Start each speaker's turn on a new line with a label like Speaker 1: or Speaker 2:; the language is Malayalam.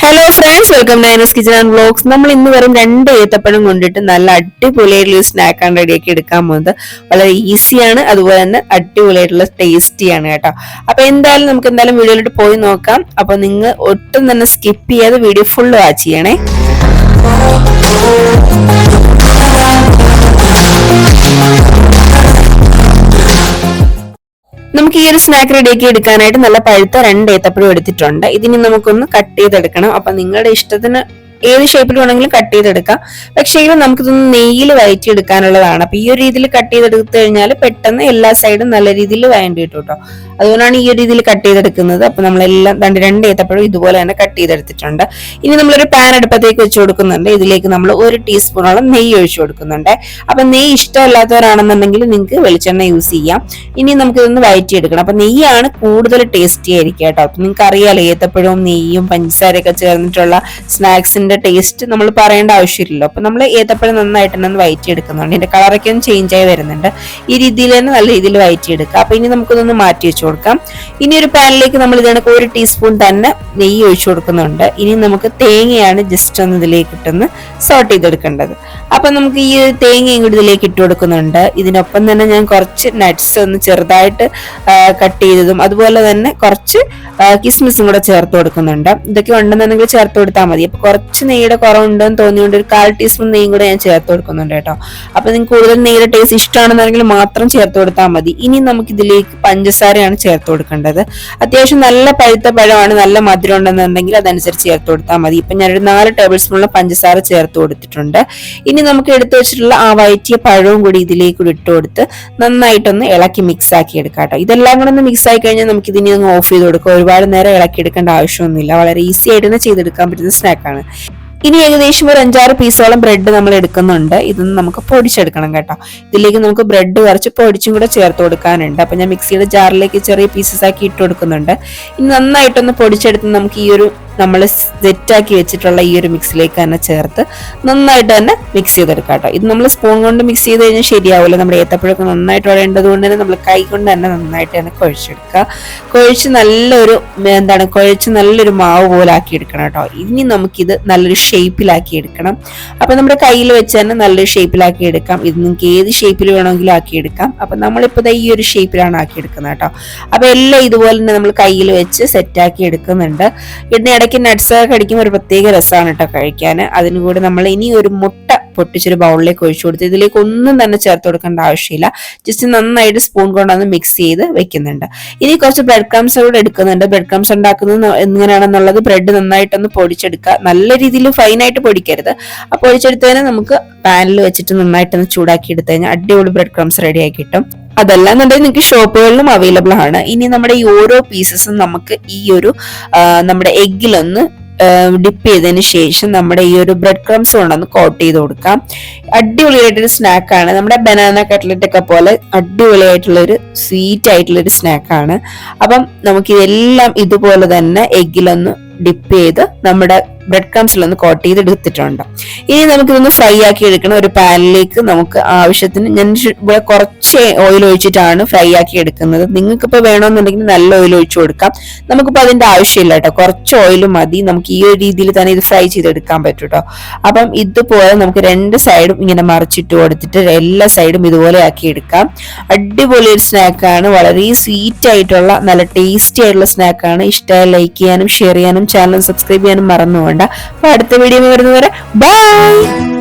Speaker 1: Hello friends, welcome to Nainas kitchen and vlogs. നമ്മൾ ഇന്ന് വെറും 2 ഏത്തപ്പഴം കൊണ്ടിട്ട് നല്ല അടിപൊളിയായിട്ടുള്ള സ്നാക്കാണ് റെഡിയാക്കി എടുക്കാൻ പോകുന്നത്. വളരെ ഈസിയാണ്, അതുപോലെ തന്നെ അടിപൊളിയായിട്ടുള്ള ടേസ്റ്റിയാണ് കേട്ടോ. അപ്പൊ എന്തായാലും നമുക്ക് വീഡിയോയിലോട്ട് പോയി നോക്കാം. അപ്പൊ നിങ്ങൾ ഒട്ടും തന്നെ സ്കിപ്പ് ചെയ്യാതെ വീഡിയോ ഫുൾ വാച്ച് ചെയ്യണേ. നമുക്ക് ഈ ഒരു സ്നാക്ക് റെഡിയാക്കി എടുക്കാനായിട്ട് നല്ല പഴുത്ത 2 ഏത്തപ്പഴം എടുത്തിട്ടുണ്ട്. ഇതിനി നമുക്കൊന്ന് കട്ട് ചെയ്തെടുക്കണം. അപ്പൊ നിങ്ങളുടെ ഇഷ്ടത്തിന് ഏത് ഷേപ്പിൽ വേണമെങ്കിലും കട്ട് ചെയ്തെടുക്കാം. പക്ഷേ നമുക്കിതൊന്ന് നെയ്യിൽ വഴറ്റി എടുക്കാനുള്ളതാണ്. അപ്പൊ ഈ ഒരു രീതിയിൽ കട്ട് ചെയ്തെടുത്തു കഴിഞ്ഞാൽ പെട്ടെന്ന് എല്ലാ സൈഡും നല്ല രീതിയിൽ വഴണ്ടി കിട്ടും കേട്ടോ. അതുകൊണ്ടാണ് ഈ ഒരു രീതിയിൽ കട്ട് ചെയ്തെടുക്കുന്നത്. അപ്പൊ നമ്മളെല്ലാം 2 ഏത്തപ്പഴം ഇതുപോലെ തന്നെ കട്ട് ചെയ്തെടുത്തിട്ടുണ്ട്. ഇനി നമ്മളൊരു പാൻ അടുപ്പത്തേക്ക് വെച്ച് കൊടുക്കുന്നുണ്ട്. ഇതിലേക്ക് നമ്മൾ 1 ടീസ്പൂണോളം നെയ്യ് ഒഴിച്ചു കൊടുക്കുന്നുണ്ട്. അപ്പൊ നെയ്യ് ഇഷ്ടമല്ലാത്തവരാണെന്നുണ്ടെങ്കിൽ നിങ്ങൾക്ക് വെളിച്ചെണ്ണ യൂസ് ചെയ്യാം. ഇനി നമുക്കിതൊന്ന് വഴറ്റിയെടുക്കണം. അപ്പൊ നെയ്യാണ് കൂടുതൽ ടേസ്റ്റി ആയിരിക്കും കേട്ടോ. അപ്പൊ നിങ്ങൾക്ക് അറിയാലോ, ഏത്തപ്പഴവും നെയ്യും പഞ്ചസാരയൊക്കെ ചേർന്നിട്ടുള്ള സ്നാക്സിന്റെ ടേസ്റ്റ് നമ്മൾ പറയേണ്ട ആവശ്യമില്ലല്ലോ. അപ്പൊ നമ്മൾ ഏത്തപ്പഴം നന്നായിട്ട് തന്നെ വഴറ്റിയെടുക്കുന്നുണ്ട്. ഇതിന്റെ കളറൊക്കെ ഒന്ന് ചേഞ്ച് ആയി വരുന്നുണ്ട്. ഈ രീതിയിൽ തന്നെ നല്ല രീതിയിൽ വഴറ്റിയെടുക്കുക. അപ്പൊ ഇനി നമുക്കൊന്ന് മാറ്റി വെച്ചു കൊടുക്കാം. ഇനി ഒരു പാനിലേക്ക് നമ്മൾ ഇതിനൊക്കെ 1 ടീസ്പൂൺ തന്നെ നെയ്യ് ഒഴിച്ചു കൊടുക്കുന്നുണ്ട്. ഇനി നമുക്ക് തേങ്ങയാണ് ജസ്റ്റ് ഒന്ന് ഇതിലേക്ക് ഇട്ടൊന്ന് സോട്ട് ചെയ്തെടുക്കേണ്ടത്. അപ്പൊ നമുക്ക് ഈ തേങ്ങയും കൂടി ഇതിലേക്ക് ഇട്ട് കൊടുക്കുന്നുണ്ട്. ഇതിനൊപ്പം തന്നെ ഞാൻ കുറച്ച് നട്ട്സ് ഒന്ന് ചെറുതായിട്ട് കട്ട് ചെയ്തതും അതുപോലെ തന്നെ കുറച്ച് കിസ്മിസും കൂടെ ചേർത്ത് കൊടുക്കുന്നുണ്ട്. ഇതൊക്കെ ഉണ്ടെന്നുണ്ടെങ്കിൽ ചേർത്ത് കൊടുത്താൽ മതി. അപ്പൊ കുറച്ച് നെയ്യുടെ കുറവുണ്ടെന്ന് തോന്നിയുകൊണ്ട് ഒരു 1/4 ടീസ്പൂൺ നെയ്യും കൂടെ ഞാൻ ചേർത്ത് കൊടുക്കുന്നുണ്ട് കേട്ടോ. അപ്പൊ നിങ്ങൾക്ക് കൂടുതൽ നെയ്യുടെ ടേസ്റ്റ് ഇഷ്ടമാണെന്നുണ്ടെങ്കിൽ മാത്രം ചേർത്ത് കൊടുത്താൽ മതി. ഇനി നമുക്ക് ഇതിലേക്ക് പഞ്ചസാരയാണ് ചേർത്ത് കൊടുക്കേണ്ടത്. അത്യാവശ്യം നല്ല പഴുത്ത പഴമാണ്, നല്ല മധുരം ഉണ്ടെന്നുണ്ടെങ്കിൽ അതനുസരിച്ച് ചേർത്ത് കൊടുത്താൽ മതി. ഇപ്പൊ ഞാനൊരു 4 ടേബിൾ സ്പൂണുള്ള പഞ്ചസാര ചേർത്ത് കൊടുത്തിട്ടുണ്ട്. ഇനി നമുക്ക് എടുത്തു വെച്ചിട്ടുള്ള ആ വഴറ്റിയ പഴവും കൂടി ഇതിലേക്ക് ഇട്ട് കൊടുത്ത് നന്നായിട്ടൊന്ന് ഇളക്കി മിക്സ് ആക്കി എടുക്കാം കേട്ടോ. ഇതെല്ലാം കൂടെ ഒന്ന് മിക്സ് ആയി കഴിഞ്ഞാൽ നമുക്ക് ഇതിനെ ഒന്ന് ഓഫ് ചെയ്ത് കൊടുക്കാം. ഒരുപാട് നേരം ഇളക്കി എടുക്കേണ്ട ആവശ്യമൊന്നുമില്ല. വളരെ ഈസി ആയിട്ട് തന്നെ ചെയ്തെടുക്കാൻ പറ്റുന്ന സ്നാക്കാണ്. ഇനി ഏകദേശം ഒരു 5-6 പീസോളം ബ്രെഡ് നമ്മൾ എടുക്കുന്നുണ്ട്. ഇതൊന്ന് നമുക്ക് പൊടിച്ചെടുക്കണം കേട്ടോ. ഇതിലേക്ക് നമുക്ക് ബ്രെഡ് കുറച്ച് പൊടിച്ചും കൂടെ ചേർത്ത് കൊടുക്കാനുണ്ട്. അപ്പൊ ഞാൻ മിക്സിയുടെ ജാറിലേക്ക് ചെറിയ പീസസ് ആക്കി ഇട്ട് കൊടുക്കുന്നുണ്ട്. ഇനി നന്നായിട്ടൊന്ന് പൊടിച്ചെടുത്ത് നമുക്ക് ഈ ഒരു നമ്മൾ സെറ്റാക്കി വെച്ചിട്ടുള്ള ഈ ഒരു മിക്സിലേക്ക് തന്നെ ചേർത്ത് നന്നായിട്ട് തന്നെ മിക്സ് ചെയ്തെടുക്കാം കേട്ടോ. ഇത് നമ്മൾ സ്പൂൺ കൊണ്ട് മിക്സ് ചെയ്ത് കഴിഞ്ഞാൽ ശരിയാവില്ല. നമ്മുടെ ഏത്തപ്പഴമൊക്കെ നന്നായിട്ട് വരേണ്ടത് കൊണ്ട് തന്നെ നമ്മൾ കൈ കൊണ്ട് തന്നെ നന്നായിട്ട് തന്നെ കുഴച്ചെടുക്കുക. കുഴച്ച് നല്ലൊരു മാവ് പോലെ ആക്കി എടുക്കണം കേട്ടോ. ഇനി നമുക്കിത് നല്ലൊരു ഷേപ്പിലാക്കി എടുക്കണം. അപ്പൊ നമ്മുടെ കയ്യിൽ വെച്ച് തന്നെ നല്ലൊരു ഷേപ്പിലാക്കി എടുക്കാം. ഇത് നിങ്ങൾക്ക് ഏത് ഷേപ്പിൽ വേണമെങ്കിലും ആക്കി എടുക്കാം. അപ്പൊ നമ്മളിപ്പോ ഈ ഒരു ഷേപ്പിലാണ് ആക്കി എടുക്കുന്നത് കേട്ടോ. അപ്പൊ എല്ലാം ഇതുപോലെ തന്നെ നമ്മൾ കയ്യിൽ വെച്ച് സെറ്റാക്കി എടുക്കുന്നുണ്ട്. ഇടയ്ക്ക് നട്ട്സ് ഒക്കെ കടിക്കുമ്പോൾ ഒരു പ്രത്യേക രസമാണ് കേട്ടോ കഴിക്കാൻ. അതിന് കൂടെ നമ്മൾ ഇനി ഒരു മുട്ട പൊട്ടിച്ചൊരു ബൗളിലേക്ക് ഒഴിച്ചു കൊടുത്ത് ഇതിലേക്ക് ഒന്നും തന്നെ ചേർത്ത് കൊടുക്കേണ്ട ആവശ്യമില്ല. ജസ്റ്റ് നന്നായിട്ട് സ്പൂൺ കൊണ്ടൊന്ന് മിക്സ് ചെയ്ത് വെക്കുന്നുണ്ട്. ഇനി കുറച്ച് ബ്രെഡ് ക്രംസ് കൂടെ എടുക്കുന്നുണ്ട്. ബ്രെഡ് ക്രംസ് ഉണ്ടാക്കുന്നത് എങ്ങനെയാണെന്നുള്ളത് ബ്രെഡ് നന്നായിട്ടൊന്ന് പൊടിച്ചെടുക്കുക. നല്ല രീതിയിൽ ഫൈനായിട്ട് പൊടിക്കരുത്. ആ പൊടിച്ചെടുത്തതിന് നമുക്ക് പാനിൽ വെച്ചിട്ട് നന്നായിട്ടൊന്ന് ചൂടാക്കി എടുത്തു കഴിഞ്ഞാൽ അടിപൊളി ബ്രെഡ് ക്രംസ് റെഡി ആക്കി കിട്ടും. അതല്ലാന്നുണ്ടെങ്കിൽ നിങ്ങൾക്ക് ഷോപ്പുകളിലും അവൈലബിൾ ആണ്. ഇനി നമ്മുടെ ഈ ഓരോ പീസസും നമുക്ക് ഈ ഒരു നമ്മുടെ എഗ്ഗിലൊന്ന് ഡിപ്പ് ചെയ്തതിന് ശേഷം നമ്മുടെ ഈ ഒരു ബ്രെഡ് ക്രംസ് കൊണ്ടൊന്ന് കോട്ട് ചെയ്ത് കൊടുക്കാം. അടിപൊളിയായിട്ടൊരു സ്നാക്കാണ്. നമ്മുടെ ബനാന കട്ട്ലറ്റ് ഒക്കെ പോലെ അടിപൊളിയായിട്ടുള്ളൊരു സ്വീറ്റ് ആയിട്ടുള്ളൊരു സ്നാക്കാണ്. അപ്പം നമുക്ക് ഇതെല്ലാം ഇതുപോലെ തന്നെ എഗ്ഗിലൊന്ന് ഡിപ്പ് ചെയ്ത് നമ്മുടെ ബ്രെഡ് ക്രംസിലൊന്ന് കോട്ട് ചെയ്ത് എടുത്തിട്ടുണ്ട്. ഇനി നമുക്കിതൊന്ന് ഫ്രൈ ആക്കി എടുക്കണം. ഒരു പാനിലേക്ക് നമുക്ക് ആവശ്യത്തിന്, ഞാൻ ഇവിടെ കുറച്ച് ഓയിൽ ഒഴിച്ചിട്ടാണ് ഫ്രൈ ആക്കി എടുക്കുന്നത്. നിങ്ങൾക്കിപ്പോൾ വേണമെന്നുണ്ടെങ്കിൽ നല്ല ഓയിൽ ഒഴിച്ചു കൊടുക്കാം. നമുക്കിപ്പോൾ അതിന്റെ ആവശ്യമില്ല കേട്ടോ. കുറച്ച് ഓയിൽ മതി. നമുക്ക് ഈ ഒരു രീതിയിൽ തന്നെ ഇത് ഫ്രൈ ചെയ്തെടുക്കാൻ പറ്റും കേട്ടോ. അപ്പം ഇതുപോലെ നമുക്ക് 2 സൈഡും ഇങ്ങനെ മറിച്ചിട്ട് കൊടുത്തിട്ട് എല്ലാ സൈഡും ഇതുപോലെ ആക്കി എടുക്കാം. അടിപൊളി ഒരു സ്നാക്കാണ്. വളരെ സ്വീറ്റ് ആയിട്ടുള്ള നല്ല ടേസ്റ്റി ആയിട്ടുള്ള സ്നാക്കാണ്. ഇഷ്ടമായി ലൈക്ക് ചെയ്യാനും ഷെയർ ചെയ്യാനും ചാനൽ സബ്സ്ക്രൈബ് ചെയ്യാനും മറന്നു വേണ്ട. അപ്പൊ അടുത്ത വീഡിയോ വരുന്നവരെ ബൈ.